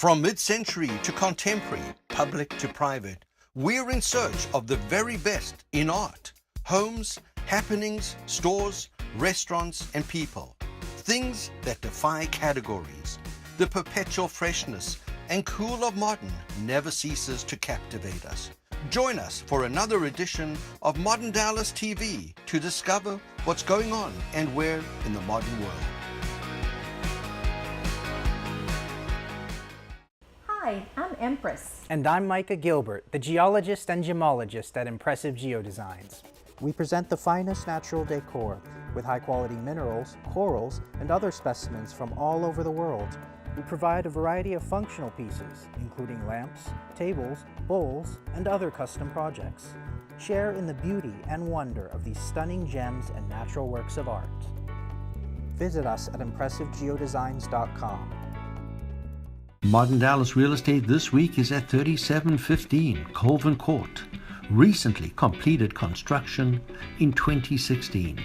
From mid-century to contemporary, public to private, we're in search of the very best in art, homes, happenings, stores, restaurants, and people. Things that defy categories. The perpetual freshness and cool of modern never ceases to captivate us. Join us for another edition of Modern Dallas TV to discover what's going on and where in the modern world. Hi, I'm Empress. And I'm Micah Gilbert, the geologist and gemologist at Impressive Geodesigns. We present the finest natural decor with high-quality minerals, corals, and other specimens from all over the world. We provide a variety of functional pieces, including lamps, tables, bowls, and other custom projects. Share in the beauty and wonder of these stunning gems and natural works of art. Visit us at ImpressiveGeodesigns.com. Modern Dallas Real Estate this week is at 3715 Colvin Court. Recently completed construction in 2016.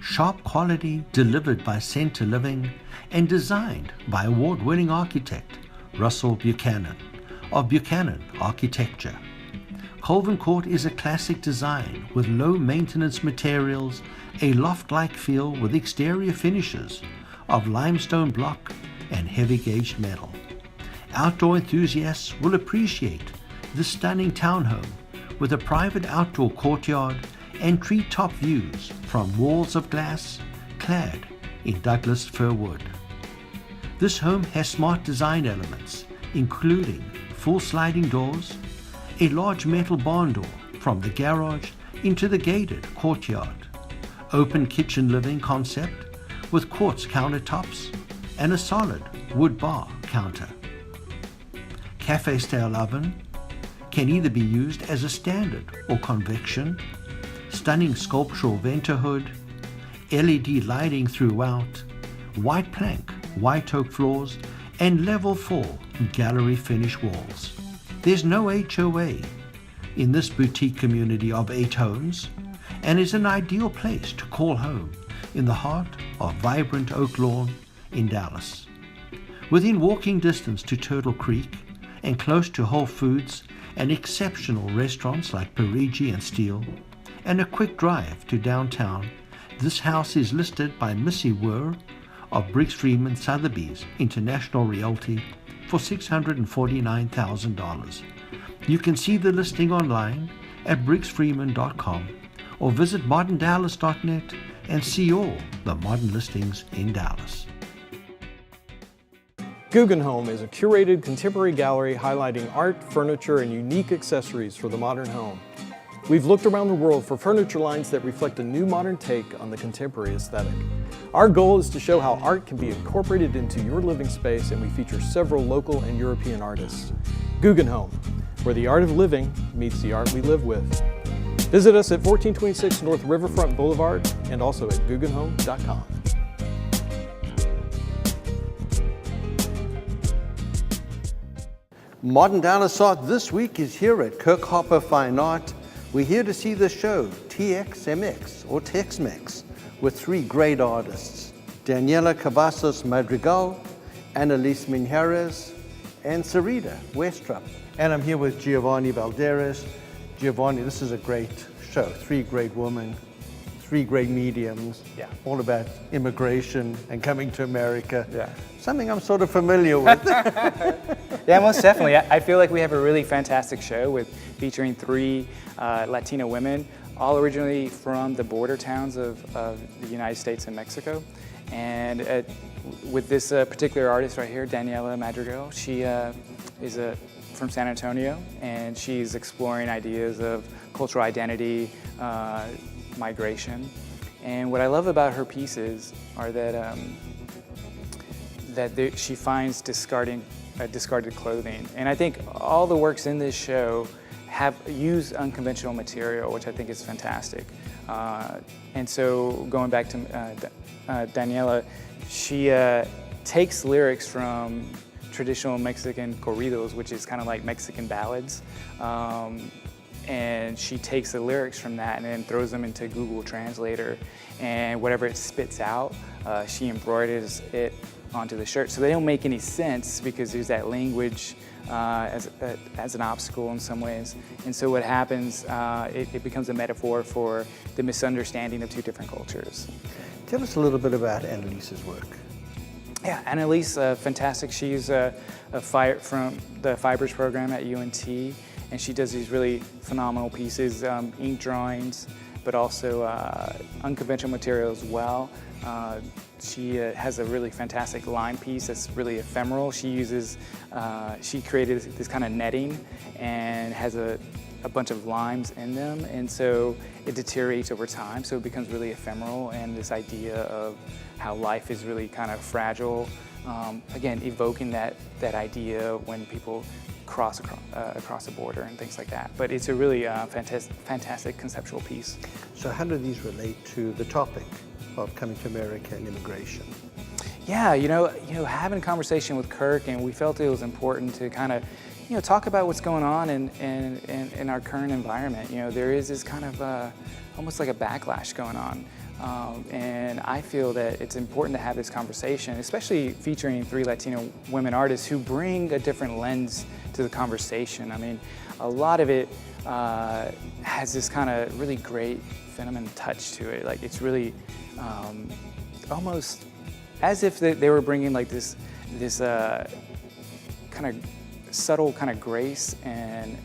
Sharp quality delivered by Center Living and designed by award-winning architect Russell Buchanan of Buchanan Architecture. Colvin Court is a classic design with low maintenance materials, a loft-like feel with exterior finishes of limestone block and heavy gauged metal. Outdoor enthusiasts will appreciate this stunning townhome with a private outdoor courtyard and treetop views from walls of glass clad in Douglas fir wood. This home has smart design elements, including full sliding doors, a large metal barn door from the garage into the gated courtyard, open kitchen living concept with quartz countertops and a solid wood bar counter. Cafe-style oven can either be used as a standard or convection, stunning sculptural venter hood, LED lighting throughout, white plank, white oak floors, and level 4 gallery finish walls. There's no HOA in this boutique community of 8 homes and is an ideal place to call home in the heart of vibrant Oak Lawn in Dallas. Within walking distance to Turtle Creek and close to Whole Foods and exceptional restaurants like Parigi and Steele, and a quick drive to downtown, this house is listed by Missy Wurr of Briggs Freeman Sotheby's International Realty for $649,000. You can see the listing online at briggsfreeman.com or visit moderndallas.net and see all the modern listings in Dallas. Guggenheim is a curated contemporary gallery highlighting art, furniture, and unique accessories for the modern home. We've looked around the world for furniture lines that reflect a new modern take on the contemporary aesthetic. Our goal is to show how art can be incorporated into your living space, and we feature several local and European artists. Guggenheim, where the art of living meets the art we live with. Visit us at 1426 North Riverfront Boulevard and also at guggenheim.com. Modern Dallas Art this week is here at Kirk Fine Art. We're here to see the show TXMX or Tex-Mex with 3 great artists, Daniela Cavazos Madrigal, Annalise Minjares, and Sarita Westrup. And I'm here with Giovanni Valderes. Giovanni, this is a great show. 3 great women, 3 great mediums, all about immigration and coming to America. Something I'm sort of familiar with. Yeah, most definitely. I feel like we have a really fantastic show with featuring 3 Latina women, all originally from the border towns of the United States and Mexico. And with this particular artist right here, Daniela Madrigal, she is from San Antonio, and she's exploring ideas of cultural identity, migration. And what I love about her pieces are that she finds discarded clothing. And I think all the works in this show have used unconventional material, which I think is fantastic. And so going back to Daniela, she takes lyrics from traditional Mexican corridos, which is kind of like Mexican ballads. And she takes the lyrics from that and then throws them into Google Translator, and whatever it spits out, she embroiders it onto the shirt. So they don't make any sense because there's that language as an obstacle in some ways. And so what happens, it becomes a metaphor for the misunderstanding of two different cultures. Tell us a little bit about Annalise's work. Yeah, Annalise, fantastic. She's from the Fibers program at UNT, and she does these really phenomenal pieces, ink drawings, but also unconventional material as well. She has a really fantastic line piece that's really ephemeral. She created this kind of netting and has a bunch of limes in them, and so it deteriorates over time, so it becomes really ephemeral, and this idea of how life is really kind of fragile, again, evoking that idea when people cross a border and things like that. But it's a really fantastic conceptual piece. So how do these relate to the topic of coming to America and immigration? Yeah, having a conversation with Kirk, and we felt it was important to kind of, talk about what's going on in our current environment. There is this kind of almost like a backlash going on. And I feel that it's important to have this conversation, especially featuring 3 Latino women artists who bring a different lens to the conversation. I mean, a lot of it has this kind of really great feminine touch to it. Like, it's really almost as if they were bringing like this kind of subtle kind of grace and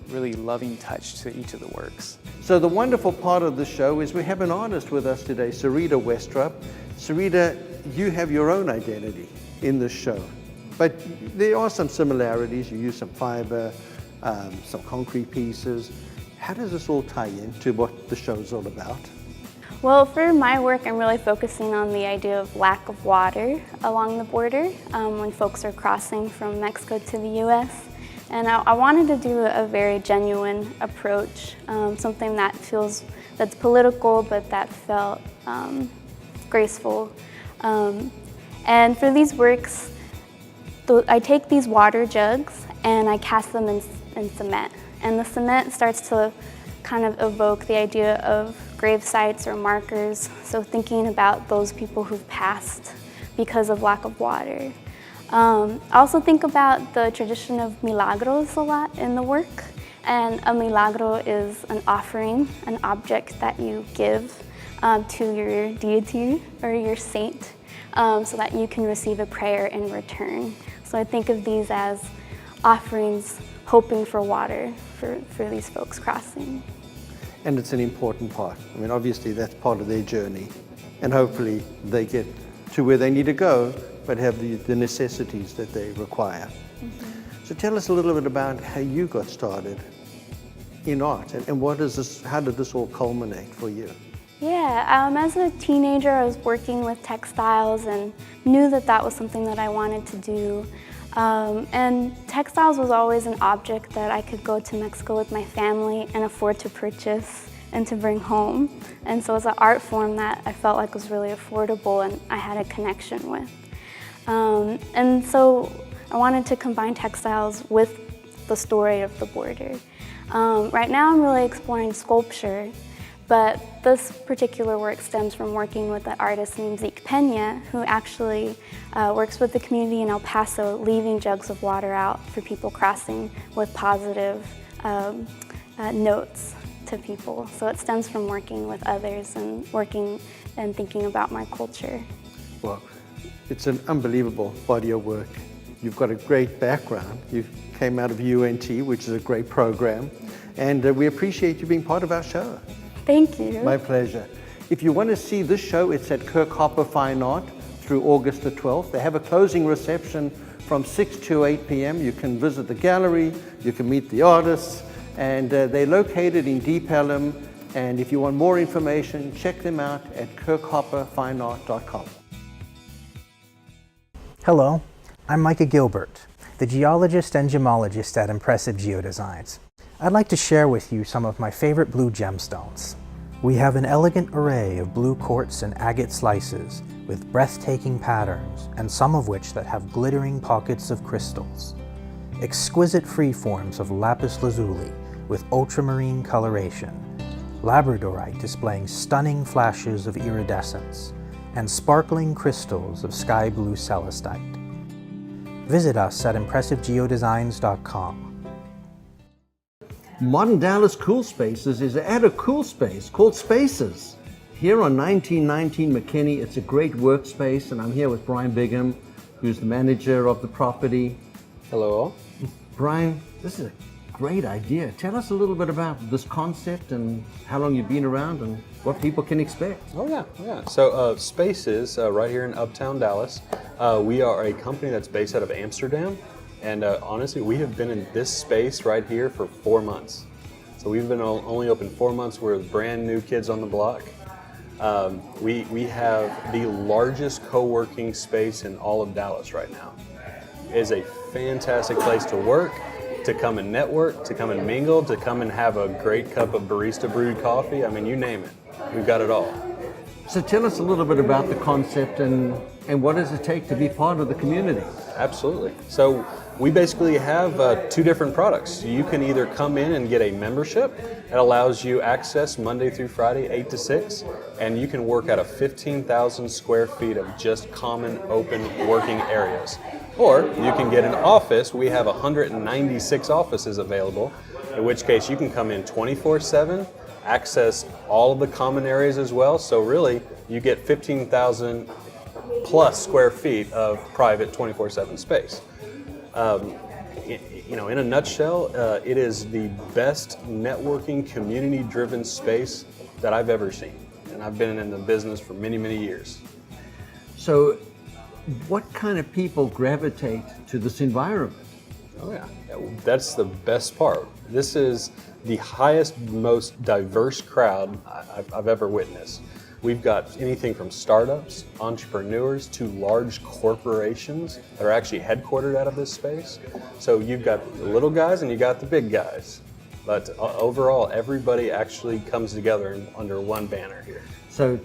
really loving touch to each of the works. So the wonderful part of the show is we have an artist with us today, Sarita Westrup. Sarita, you have your own identity in this show, but there are some similarities. You use some fiber, some concrete pieces. How does this all tie into what the show is all about? Well, for my work, I'm really focusing on the idea of lack of water along the border when folks are crossing from Mexico to the U.S. And I wanted to do a very genuine approach, something that's political, but that felt graceful. And for these works, I take these water jugs and I cast them in cement. And the cement starts to kind of evoke the idea of grave sites or markers, so thinking about those people who've passed because of lack of water. I also think about the tradition of milagros a lot in the work, and a milagro is an offering, an object that you give to your deity or your saint so that you can receive a prayer in return. So I think of these as offerings hoping for water for these folks crossing. And it's an important part. I mean, obviously that's part of their journey, and hopefully they get to where they need to go, but have the necessities that they require. Mm-hmm. So tell us a little bit about how you got started in art, and how did this all culminate for you? Yeah, as a teenager, I was working with textiles and knew that was something that I wanted to do. And textiles was always an object that I could go to Mexico with my family and afford to purchase and to bring home. And so it's an art form that I felt like was really affordable and I had a connection with. And so I wanted to combine textiles with the story of the border. Right now I'm really exploring sculpture, but this particular work stems from working with an artist named Zeke Pena, who actually works with the community in El Paso, leaving jugs of water out for people crossing with positive notes to people. So it stems from working with others and working and thinking about my culture. Well, it's an unbelievable body of work. You've got a great background. You came out of UNT, which is a great program, and we appreciate you being part of our show. Thank you. My pleasure. If you want to see this show, it's at Kirk Hopper Fine Art through August the 12th. They have a closing reception from 6 to 8 p.m. You can visit the gallery, you can meet the artists, and they're located in Deep Ellum. And if you want more information, check them out at kirkhopperfineart.com. Hello, I'm Micah Gilbert, the geologist and gemologist at Impressive Geodesigns. I'd like to share with you some of my favorite blue gemstones. We have an elegant array of blue quartz and agate slices with breathtaking patterns, and some of which that have glittering pockets of crystals. Exquisite freeforms of lapis lazuli with ultramarine coloration, labradorite displaying stunning flashes of iridescence, and sparkling crystals of sky blue celestite. Visit us at impressivegeodesigns.com. Modern Dallas Cool Spaces is at a cool space called Spaces. Here on 1919 McKinney, it's a great workspace, and I'm here with Brian Bigham, who's the manager of the property. Hello all. Brian, this is a great idea. Tell us a little bit about this concept and how long you've been around and what people can expect. Oh yeah. So Spaces, right here in Uptown Dallas. We are a company that's based out of Amsterdam, and honestly, we have been in this space right here for 4 months. So we've been only open 4 months. We're brand new kids on the block. We have the largest co-working space in all of Dallas right now. It is a fantastic place to work, to come and network, to come and mingle, to come and have a great cup of barista brewed coffee. I mean, you name it. We've got it all. So tell us a little bit about the concept and what does it take to be part of the community? Absolutely. So we basically have 2 different products. You can either come in and get a membership that allows you access Monday through Friday, 8 to 6, and you can work out of 15,000 square feet of just common open working areas. Or you can get an office. We have 196 offices available, in which case you can come in 24/7, access all of the common areas as well. So really, you get 15,000 plus square feet of private 24/7 space. In a nutshell, it is the best networking, community-driven space that I've ever seen. And I've been in the business for many, many years. So what kind of people gravitate to this environment? Oh yeah, that's the best part. This is the highest, most diverse crowd I've ever witnessed. We've got anything from startups, entrepreneurs, to large corporations that are actually headquartered out of this space. So you've got the little guys and you got the big guys. But overall, everybody actually comes together under one banner here. So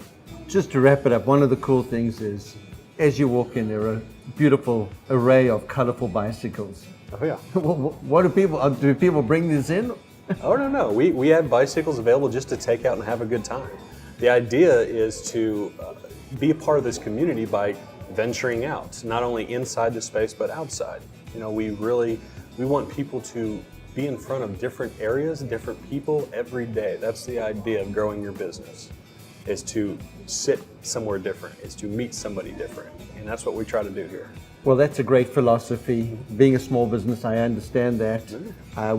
just to wrap it up, one of the cool things is as you walk in, there are a beautiful array of colorful bicycles. Oh yeah. What do people bring these in? Oh no, we have bicycles available just to take out and have a good time. The idea is to be a part of this community by venturing out, not only inside the space but outside. We want people to be in front of different areas, different people every day. That's the idea of growing your business, is to sit somewhere different, is to meet somebody different. And that's what we try to do here. Well, that's a great philosophy. Being a small business, I understand that.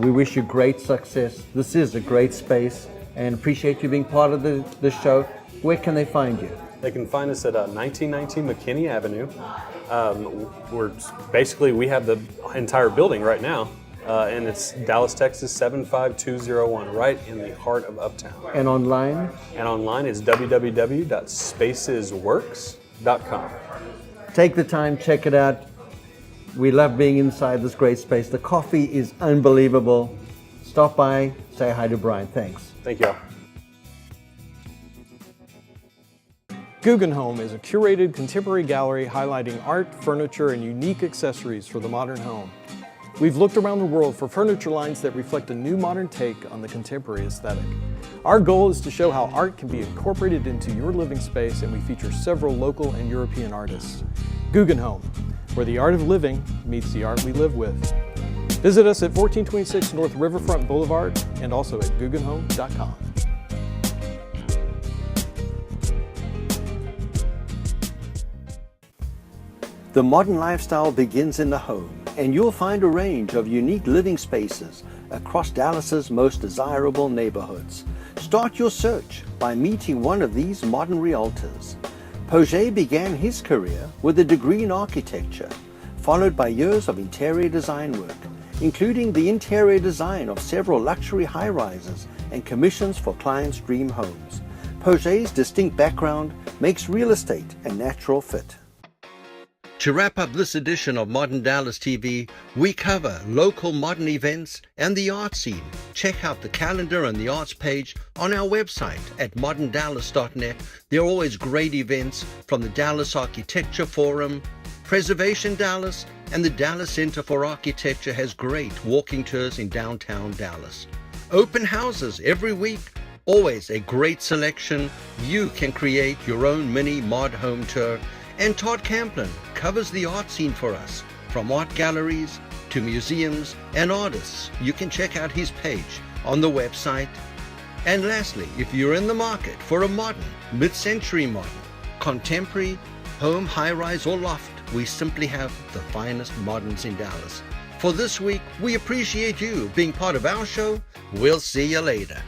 We wish you great success. This is a great space and appreciate you being part of the show. Where can they find you? They can find us at 1919 McKinney Avenue. We have the entire building right now, and it's Dallas, Texas 75201, right in the heart of Uptown. And online? And online is www.spacesworks.com. Take the time, check it out. We love being inside this great space. The coffee is unbelievable. Stop by, say hi to Brian. Thanks. Thank you all. Guggenheim is a curated contemporary gallery highlighting art, furniture, and unique accessories for the modern home. We've looked around the world for furniture lines that reflect a new modern take on the contemporary aesthetic. Our goal is to show how art can be incorporated into your living space, and we feature several local and European artists. Guggenheim, where the art of living meets the art we live with. Visit us at 1426 North Riverfront Boulevard and also at guggenheim.com. The modern lifestyle begins in the home, and you'll find a range of unique living spaces across Dallas's most desirable neighborhoods. Start your search by meeting one of these modern realtors. Poget began his career with a degree in architecture, followed by years of interior design work, including the interior design of several luxury high-rises and commissions for clients' dream homes. Poget's distinct background makes real estate a natural fit. To wrap up this edition of Modern Dallas TV, we cover local modern events and the art scene. Check out the calendar and the arts page on our website at moderndallas.net. There are always great events from the Dallas Architecture Forum, Preservation Dallas, and the Dallas Center for Architecture has great walking tours in downtown Dallas. Open houses every week. Always a great selection. You can create your own mini mod home tour. And Todd Camplin covers the art scene for us, from art galleries to museums and artists. You can check out his page on the website. And lastly, if you're in the market for a modern, mid-century modern, contemporary, home, high-rise or loft, we simply have the finest moderns in Dallas. For this week, we appreciate you being part of our show. We'll see you later.